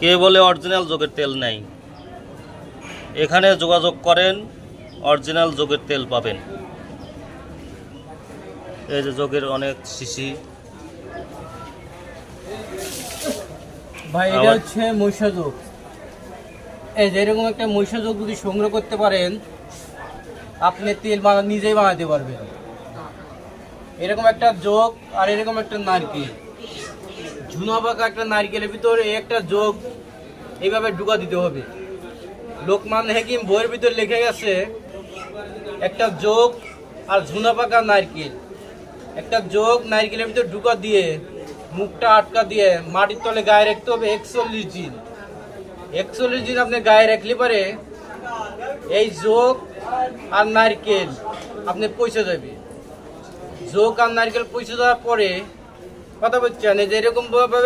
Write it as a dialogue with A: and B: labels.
A: কে বলে অরিজিনাল যোগের তেল নেই? এখানে যোগাযোগ করেন, অরিজিনাল যোগের তেল পাবেন। এই যে যোগের অনেক শিশি।
B: ভাই এটা হচ্ছে মহিষাযোগ। এই যে এরকম একটা মহিষাযোগ যদি সংগ্রহ করতে পারেন, আপনি তেল নিজেই বানাতে পারবেন। এরকম একটা যোগ আর এরকম একটা নারকেল, ঝুনা পাকা একটা নারকেলের ভিতরে একটা যোগ এইভাবে ঢুকা দিতে হবে। লোকমান হাকিম বইয়ের ভিতরে লিখে গেছে, একটা যোগ আর ঝুনা পাকা নারকেল, একটা যোগ নারকেলের ভিতরে ঢুকা দিয়ে মুখটা আটকা দিয়ে মাটির তলে গায়ে রাখতে হবে 41 দিন। 41 দিন আপনি গায়ে রাখলে পারে এই যোগ আর নারকেল আপনি পয়সা যাবে। যোগ আর নারকেল পয়সা যাওয়ার পরে কথা বলছেন, এই যে এরকম ভাবে